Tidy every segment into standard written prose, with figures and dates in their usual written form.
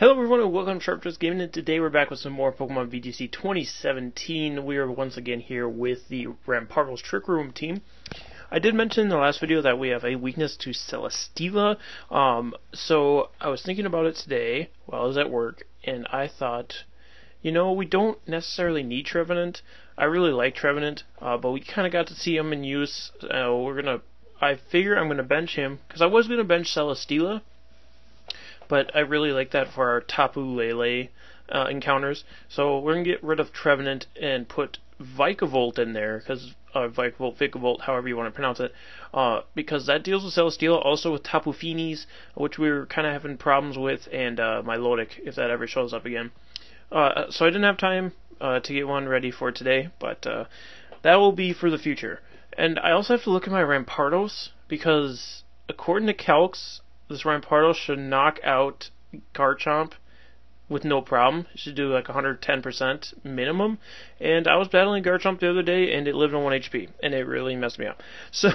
Hello everyone and welcome to Sharp Just Gaming, and today we're back with some more Pokemon VGC 2017. We are once again here with the Rampardos Trick Room team. I did mention in the last video that we have a weakness to Celesteela, so I was thinking about it today while I was at work, and I thought, you know, we don't necessarily need Trevenant. I really like Trevenant, but we kind of got to see him in use. I figure I'm going to bench him, because I was going to bench Celesteela, but I really like that for our Tapu Lele encounters. So we're going to get rid of Trevenant and put Vikavolt in there, because Vikavolt, Vikavolt, however you want to pronounce it, because that deals with Celesteela, also with Tapu Finis, which we were kind of having problems with, and Milotic, if that ever shows up again. So I didn't have time to get one ready for today, but that will be for the future. And I also have to look at my Rampardos, because according to Calcs, this Rampardos should knock out Garchomp with no problem. It should do like 110% minimum. And I was battling Garchomp the other day, and it lived on 1 HP, and it really messed me up. So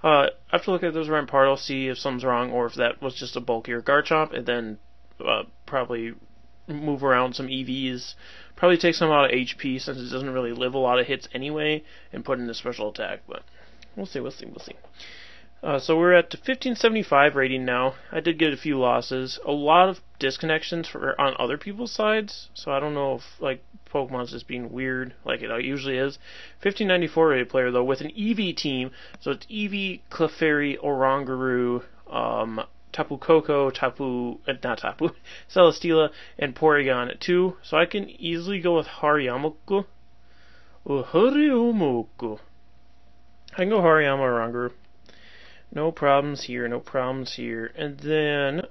I have to look at those Rampardos, see if something's wrong, or if that was just a bulkier Garchomp, and then probably move around some EVs. Probably take some out of HP, since it doesn't really live a lot of hits anyway, and put in a special attack. But we'll see. So we're at 1575 rating now. I did get a few losses, a lot of disconnections on other people's sides, so I don't know if like Pokemon's just being weird like it usually is. 1594 rated player though, with an EV team, so it's Eevee, Clefairy, Oranguru, Tapu Koko, Celesteela, and Porygon at 2, so I can easily go with Hariyama. I can go Hariyama or Oranguru. No problems here, And then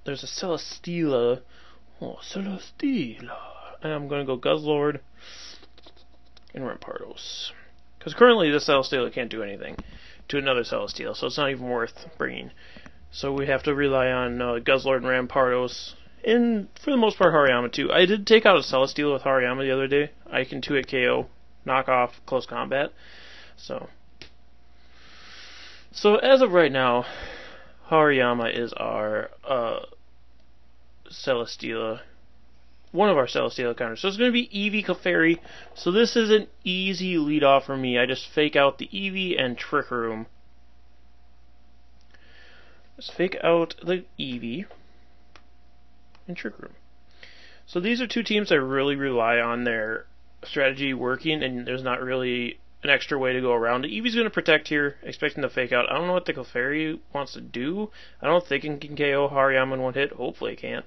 there's a Celesteela. Oh, Celesteela. And I'm going to go Guzzlord and Rampardos. Because currently this Celesteela can't do anything to another Celesteela, so it's not even worth bringing. So we have to rely on Guzzlord and Rampardos. And for the most part, Hariyama too. I did take out a Celesteela with Hariyama the other day. I can 2-hit KO, knock off close combat. So as of right now, Hariyama is our Celesteela, one of our Celesteela counters. So it's going to be Eevee, Clefairy. So this is an easy lead off for me. I just fake out the Eevee and Trick Room. Just fake out the Eevee and Trick Room. So these are two teams that really rely on their strategy working, and there's not really an extra way to go around it. Eevee's going to protect here, expecting to fake out. I don't know what the Clefairy wants to do. I don't think it can KO Hariyama in one hit. Hopefully it can.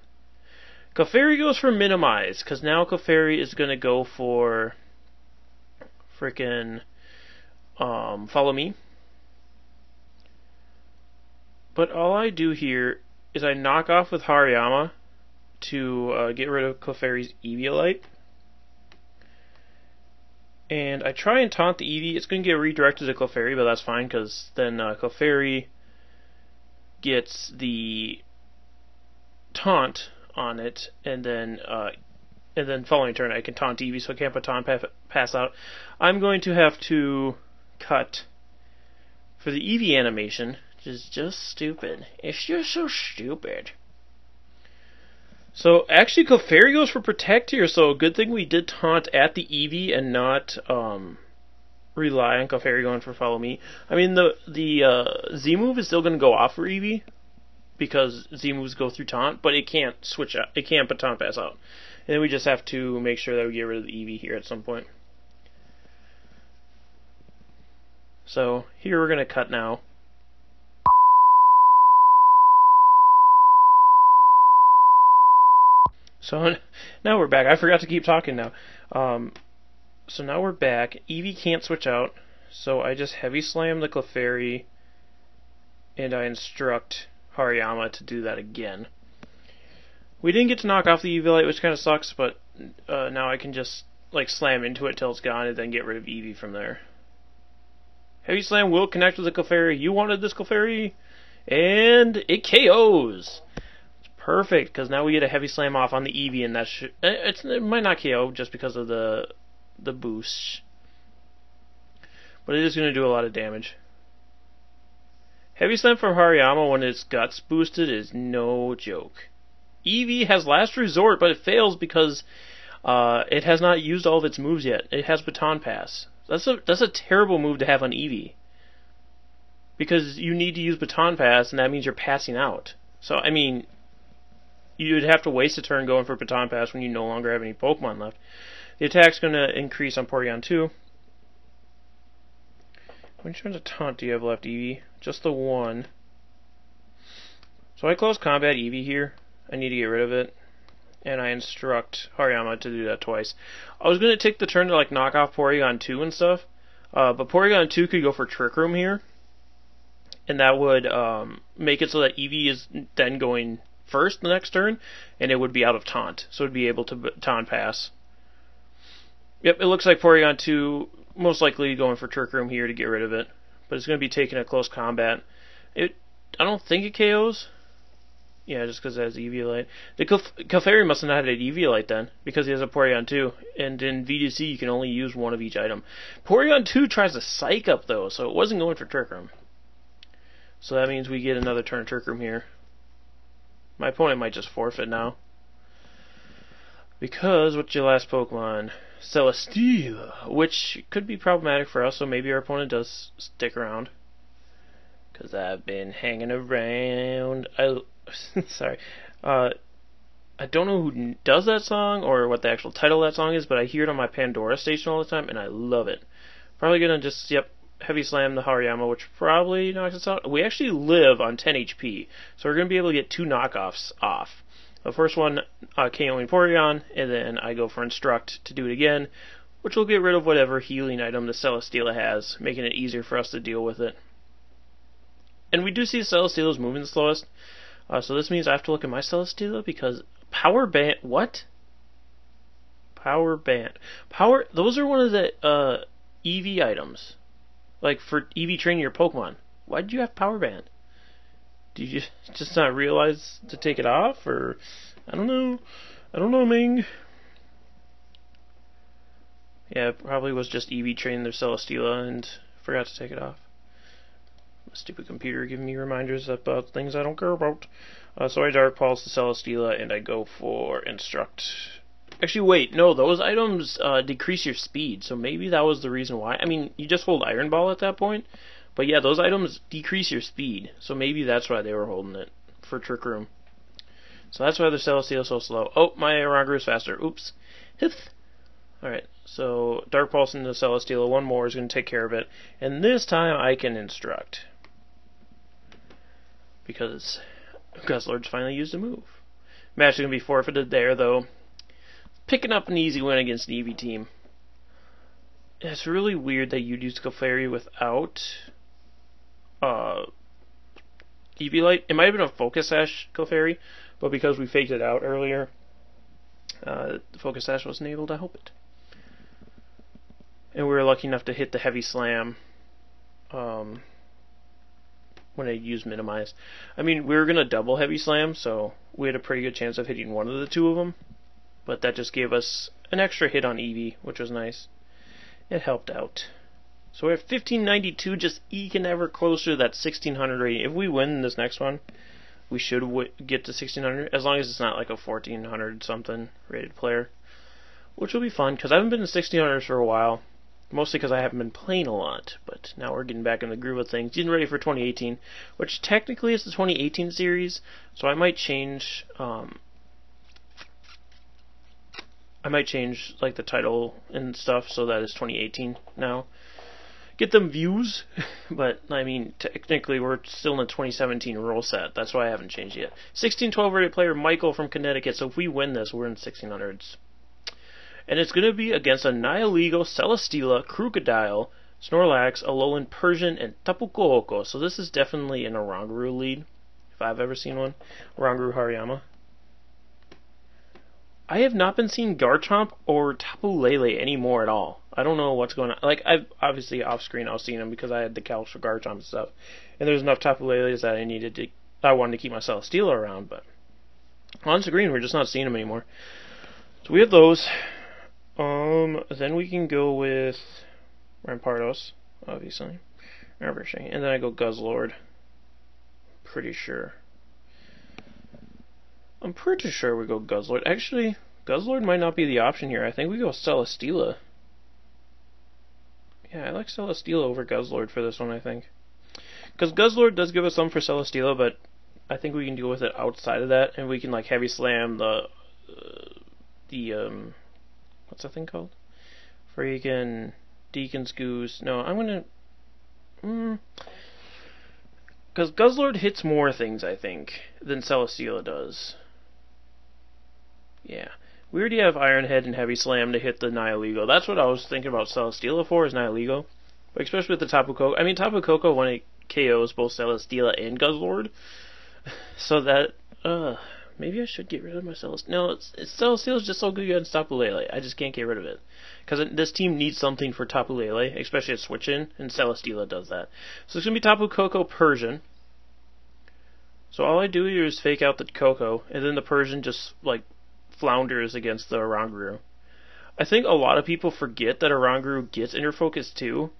Clefairy goes for Minimize, because now Clefairy is going to go for frickin' Follow Me. But all I do here is I knock off with Hariyama to get rid of Clefairy's Eviolite. And I try and taunt the Eevee. It's going to get redirected to Clefairy, but that's fine, because then Clefairy gets the taunt on it, and then following turn I can taunt Eevee, so I can't put taunt pass out. I'm going to have to cut for the Eevee animation, which is just stupid. It's just so stupid. So actually Clefairy goes for Protect here, so good thing we did taunt at the Eevee and not rely on Clefairy going for Follow Me. I mean the Z move is still going to go off for Eevee, because Z moves go through taunt, but it can't switch out. It can't put taunt pass out. And then we just have to make sure that we get rid of the Eevee here at some point. So here we're going to cut now. So now we're back. I forgot to keep talking now. So now we're back. Eevee can't switch out, so I just Heavy Slam the Clefairy, and I instruct Hariyama to do that again. We didn't get to knock off the Eviolite, which kind of sucks, but now I can just like slam into it till it's gone, and then get rid of Eevee from there. Heavy Slam will connect with the Clefairy. You wanted this Clefairy, and it KOs. Perfect, because now we get a Heavy Slam off on the Eevee, and it might not KO just because of the boost, but it is going to do a lot of damage. Heavy Slam from Hariyama when its guts boosted is no joke. Eevee has Last Resort, but it fails because it has not used all of its moves yet. It has Baton Pass. That's a terrible move to have on Eevee. Because you need to use Baton Pass, and that means you're passing out. So, I mean, you'd have to waste a turn going for Baton Pass when you no longer have any Pokemon left. The attack's going to increase on Porygon 2. How many turns of taunt do you have left, Eevee? Just the one. So I close combat Eevee here. I need to get rid of it. And I instruct Hariyama to do that twice. I was going to take the turn to like knock off Porygon 2 and stuff. But Porygon 2 could go for Trick Room here. And that would make it so that Eevee is then going first the next turn. And it would be out of taunt. So it would be able to taunt pass. Yep, it looks like Porygon 2 most likely going for Trick Room here to get rid of it. But it's going to be taken at close combat. I don't think it KOs. Yeah, just because it has Eviolite. The Clefairy must have not had an Eviolite then, because he has a Porygon 2. And in VGC, you can only use one of each item. Porygon 2 tries to Psych Up, though, so it wasn't going for Trick Room. So that means we get another turn of Trick Room here. My opponent might just forfeit now. Because, what's your last Pokemon? Celesteela, which could be problematic for us, so maybe our opponent does stick around. Because I've been hanging around. Sorry. I don't know who does that song or what the actual title of that song is, but I hear it on my Pandora station all the time, and I love it. Probably going to just, heavy slam the Hariyama, which probably knocks us out. We actually live on 10 HP, so we're going to be able to get 2 knockoffs off. The first one, KOing Porygon, and then I go for Instruct to do it again, which will get rid of whatever healing item the Celesteela has, making it easier for us to deal with it. And we do see Celesteela's moving the slowest, so this means I have to look at my Celesteela, because Power Band, what? Power Band. Those are one of the EV items, like for EV training your Pokemon. Why did you have Power Band? Did you just not realize to take it off, or I don't know, Ming. Yeah, it probably was just EV training their Celesteela and forgot to take it off. My stupid computer giving me reminders about things I don't care about. So I Dark Pulse the Celesteela and I go for Instruct. Actually, wait, no, those items decrease your speed, so maybe that was the reason why. I mean, you just hold Iron Ball at that point. But yeah, those items decrease your speed, so maybe that's why they were holding it for Trick Room. So that's why the Celesteela is so slow. Oh, my Oranguru is faster. Oops. Alright, so Dark Pulse into Celesteela. One more is going to take care of it. And this time I can Instruct. Because Guzzlord's finally used a move. Match is going to be forfeited there, though. Picking up an easy win against the Eevee team. It's really weird that you'd use Clefairy without Eviolite. It might have been a Focus Sash Clefairy, but because we faked it out earlier, the Focus Sash wasn't able to help it. And we were lucky enough to hit the Heavy Slam when I used Minimize. I mean, we were going to double Heavy Slam, so we had a pretty good chance of hitting one of the two of them, but that just gave us an extra hit on Eevee, which was nice. It helped out. So we're at 1592, just eking ever closer to that 1600 rating. If we win this next one, we should get to 1600, as long as it's not like a 1400 something rated player. Which will be fun, because I haven't been in 1600s for a while. Mostly because I haven't been playing a lot, but now we're getting back in the groove of things. Getting ready for 2018, which technically is the 2018 series, so I might change like the title and stuff so that it's 2018 now. Get them views, but I mean technically we're still in the 2017 rule set. That's why I haven't changed yet. 1612 rated player Michael from Connecticut. So if we win this, we're in 1600s. And it's going to be against a Nihilego, Celesteela, Crocodile, Snorlax, Alolan Persian, and Tapu Koko. So this is definitely an Oranguru lead, if I've ever seen one. Oranguru Hariyama. I have not been seeing Garchomp or Tapu Lele anymore at all. I don't know what's going on. Like, I've obviously off screen I was seeing them because I had the couch for Garchomp and stuff. And there's enough Tapu Leles that I wanted to keep my Celesteela around, but on screen we're just not seeing them anymore. So we have those. Then we can go with Rampardos, obviously. And then I go Guzzlord. Pretty sure. I'm pretty sure we go Guzzlord. Actually, Guzzlord might not be the option here. I think we go Celesteela. Yeah, I like Celesteela over Guzzlord for this one, I think. Because Guzzlord does give us some for Celesteela, but I think we can deal with it outside of that, and we can like heavy slam the what's that thing called? Freaking Deacon's Goose. No, I'm gonna because Guzzlord hits more things, I think, than Celesteela does. Yeah. We already have Iron Head and Heavy Slam to hit the Nihilego. That's what I was thinking about Celesteela for, is Nihilego. But especially with the Tapu Koko. I mean, Tapu Koko, when it KOs both Celesteela and Guzzlord. So that, maybe I should get rid of my Celesteela. No, Celesteela's just so good against Tapu Lele. I just can't get rid of it. Because this team needs something for Tapu Lele, especially at switch-in, and Celesteela does that. So it's going to be Tapu Koko Persian. So all I do here is fake out the Koko, and then the Persian just, like, flounders against the Oranguru. I think a lot of people forget that Oranguru gets Inner Focus too.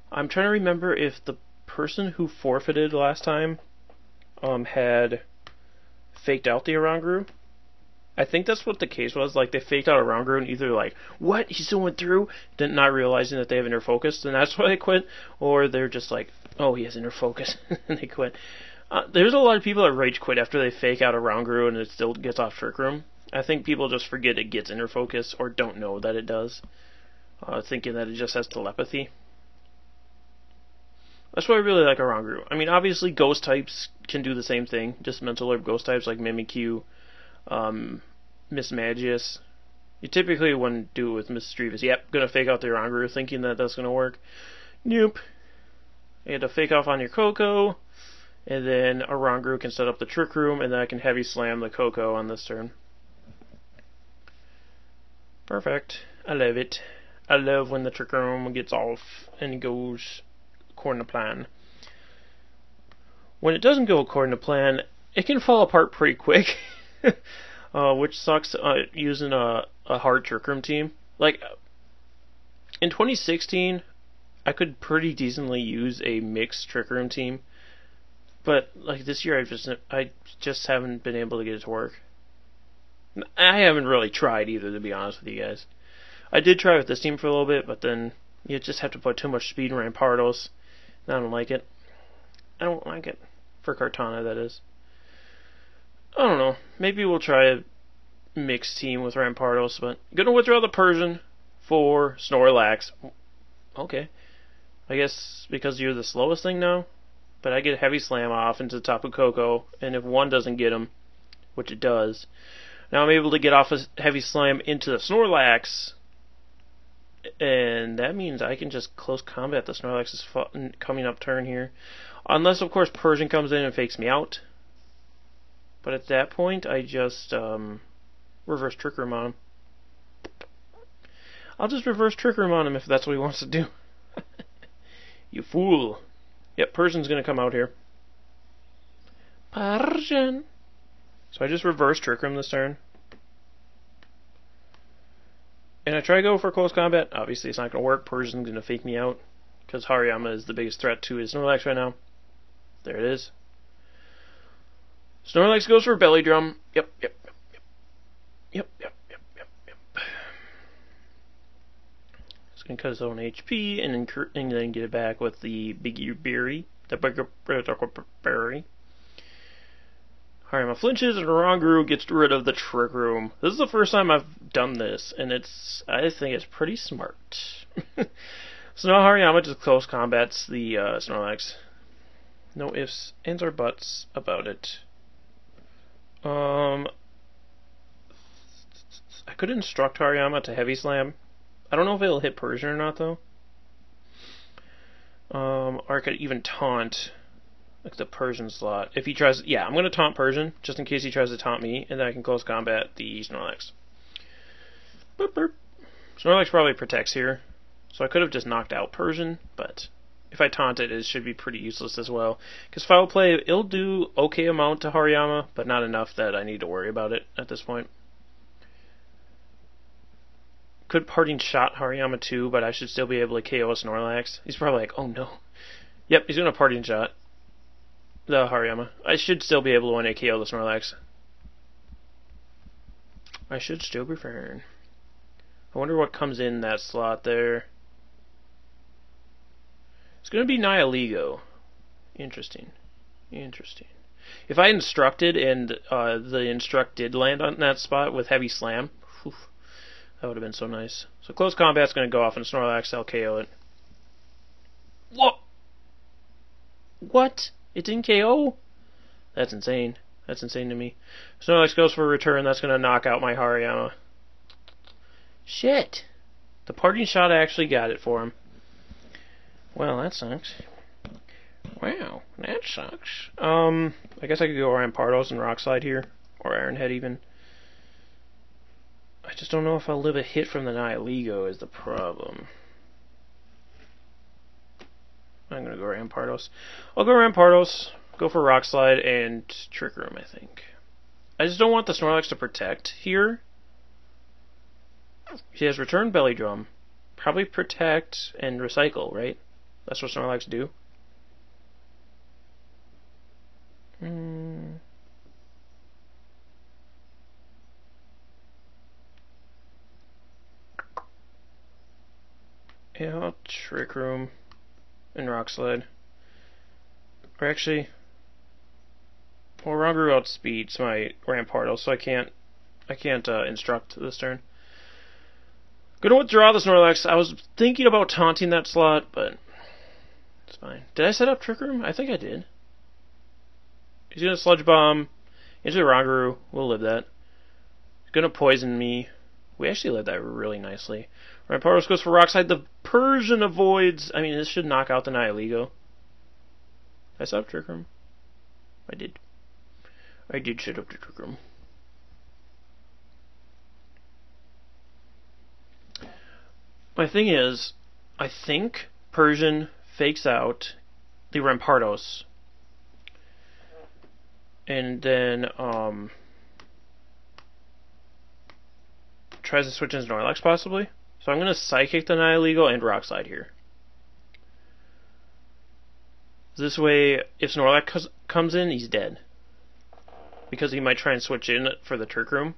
I'm trying to remember if the person who forfeited last time had faked out the Oranguru. I think that's what the case was. Like, they faked out Oranguru and either like, what? He still went through? Not realizing that they have Inner Focus, and that's why they quit. Or they're just like, oh, he has Inner Focus, and they quit. There's a lot of people that rage quit after they fake out Oranguru and it still gets off Trick Room. I think people just forget it gets Inner Focus or don't know that it does, thinking that it just has telepathy. That's why I really like Oranguru. I mean, obviously Ghost types can do the same thing, just Mental Orb Ghost types like Mimikyu, Mismagius. You typically wouldn't do it with Mischievous. Yep, gonna fake out the Oranguru thinking that that's gonna work. Nope. You had to fake off on your Koko, and then Oranguru can set up the Trick Room, and then I can heavy slam the Koko on this turn. Perfect. I love it. I love when the Trick Room gets off and goes according to plan. When it doesn't go according to plan, it can fall apart pretty quick. Which sucks using a hard Trick Room team. Like, in 2016, I could pretty decently use a mixed Trick Room team. But, like, this year I just haven't been able to get it to work. I haven't really tried either, to be honest with you guys. I did try with this team for a little bit, but then you just have to put too much speed in Rampardos. I don't like it. I don't like it. For Kartana, that is. I don't know. Maybe we'll try a mixed team with Rampardos, but gonna withdraw the Persian for Snorlax. Okay. I guess because you're the slowest thing now, but I get Heavy Slam off into Tapu Koko, and if one doesn't get him, which it does, now I'm able to get off a Heavy Slam into the Snorlax, and that means I can just close combat the Snorlax's coming up turn here. Unless, of course, Persian comes in and fakes me out. But at that point, I just reverse Trick Room on him. I'll just reverse Trick Room on him if that's what he wants to do. You fool. Yep, Persian's going to come out here. Persian. So I just reverse Trick Room this turn. And I try to go for close combat. Obviously, it's not going to work. Persian's going to fake me out. Because Hariyama is the biggest threat to his Snorlax right now. There it is. Snorlax goes for Belly Drum. Yep. It's going to cut his own HP and then get it back with the Biggie Berry. The Bigger Berry. Hariyama flinches and Oranguru gets rid of the Trick Room. This is the first time I've done this, and I think it's pretty smart. So now Hariyama just close combats the Snorlax. No ifs, ands, or buts about it. I could instruct Hariyama to Heavy Slam. I don't know if it'll hit Persian or not, though. Or I could even taunt like the Persian slot. If he tries, yeah, I'm going to taunt Persian, just in case he tries to taunt me, and then I can close combat the Snorlax. Boop, boop. Snorlax probably protects here, so I could have just knocked out Persian, but if I taunt it, it should be pretty useless as well. Because Foul Play, it'll do okay amount to Hariyama, but not enough that I need to worry about it at this point. Could Parting Shot Hariyama too, but I should still be able to KO a Snorlax. He's probably like, oh no. Yep, he's going to Parting Shot the Hariyama. I should still be able to 1-8 KO the Snorlax. I should still be fair. I wonder what comes in that slot there. It's going to be Nihiligo. Interesting. Interesting. If I instructed and the instruct did land on that spot with heavy slam, whew, that would have been so nice. So close combat's going to go off and Snorlax LKO it. Whoa! What? It didn't KO? That's insane. That's insane to me. Snorlax goes for a return. That's going to knock out my Hariyama. Shit. The parting shot actually got it for him. Well, that sucks. Wow, that sucks. I guess I could go Rampardos and Rock Slide here. Or Ironhead even. I just don't know if I'll live a hit from the Nihiligo is the problem. I'm going to go Rampardos. I'll go Rampardos, go for Rock Slide, and Trick Room, I think. I just don't want the Snorlax to protect here. He has Return Belly Drum. Probably protect and recycle, right? That's what Snorlax do. Yeah, I'll Trick Room and Rock Slide. Or actually, well, Rangaroo outspeeds my Rampardos, so I can't instruct this turn. Gonna withdraw the Snorlax. I was thinking about taunting that slot, but it's fine. Did I set up Trick Room? I think I did. He's gonna Sludge Bomb into the Rangaroo. We'll live that. He's gonna poison me. We actually led that really nicely. Rampardos goes for Rock Slide. The Persian avoids. I mean, this should knock out the Nihiligo. Did I set up Trick Room? I did. I did set up the Trick Room. My thing is, I think Persian fakes out the Rampardos. And then, tries to switch into Snorlax possibly. So I'm going to Psychic the Nihiligo and Rock Slide here. This way, if Snorlax comes in, he's dead. Because he might try and switch in for the Trick Room.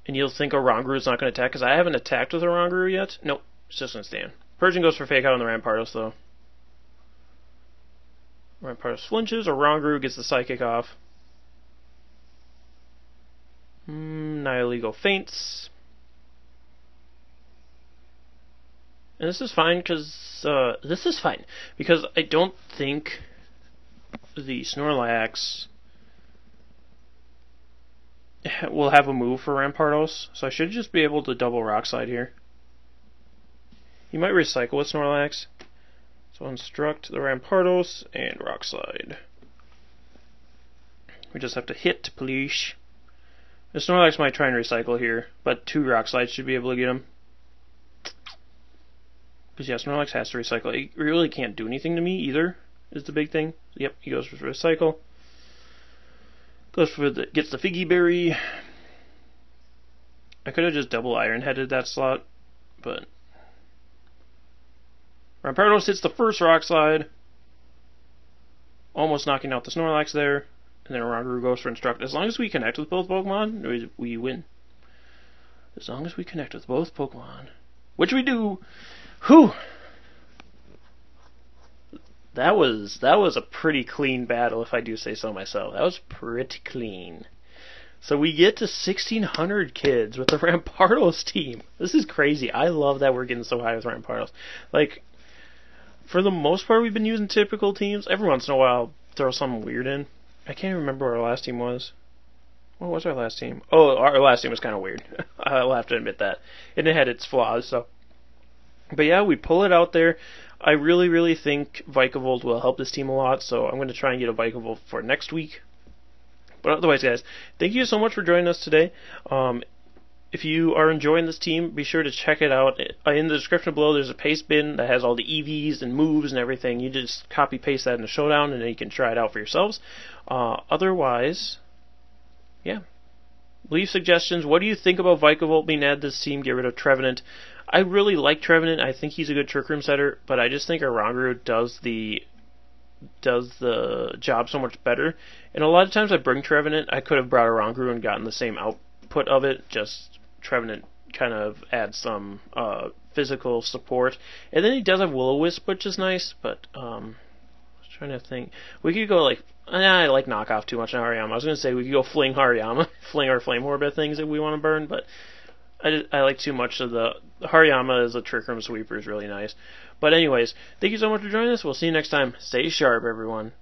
And you'll think a Rangaroo is not going to attack, because I haven't attacked with a Rangaroo yet. Nope, it's just going to stand. Persian goes for Fake Out on the Rampardos, though. Rampardos flinches, or Rangaroo gets the Psychic off. Nihiligo faints. And this is fine, because I don't think the Snorlax will have a move for Rampardos, so I should just be able to double Rock Slide here. He might recycle with Snorlax, so instruct the Rampardos and Rock Slide. We just have to hit, please. The Snorlax might try and recycle here, but 2 Rock Slides should be able to get him. Because yeah, Snorlax has to recycle. He really can't do anything to me either, is the big thing. Yep, he goes for recycle. Goes for gets the Figgy Berry. I could have just double Iron-Headed that slot, but Rampardos hits the first Rock Slide, almost knocking out the Snorlax there, and then Rangaroo goes for Instruct. As long as we connect with both Pokemon, we win. As long as we connect with both Pokemon, which we do. Whew! That was a pretty clean battle, if I do say so myself. That was pretty clean. So we get to 1,600 kids with the Rampardos team. This is crazy. I love that we're getting so high with Rampardos. Like, for the most part, we've been using typical teams. Every once in a while, throw something weird in. I can't remember what our last team was. What was our last team? Oh, our last team was kind of weird. I'll have to admit that. And it had its flaws, so. But yeah, we pull it out there. I really, really think Vikavolt will help this team a lot, so I'm going to try and get a Vikavolt for next week. But otherwise, guys, thank you so much for joining us today. If you are enjoying this team, be sure to check it out. In the description below, there's a paste bin that has all the EVs and moves and everything. You just copy-paste that in the showdown, and then you can try it out for yourselves. Otherwise, yeah. Leave suggestions. What do you think about Vikavolt being added to this team? Get rid of Trevenant. I really like Trevenant. I think he's a good Trick Room setter, but I just think our Rangaroo does the does the job so much better. And a lot of times I bring Trevenant, I could have brought a Rongroo and gotten the same output of it, just Trevenant kind of adds some physical support. And then he does have Will-O-Wisp, which is nice, but I was trying to think. We could go like, I like knockoff too much on Hariyama. I was going to say we could go fling Hariyama, fling our Flame Orb at things that we want to burn, but I like too much of the Hariyama as a Trick Room Sweeper is really nice. But anyways, thank you so much for joining us. We'll see you next time. Stay sharp, everyone.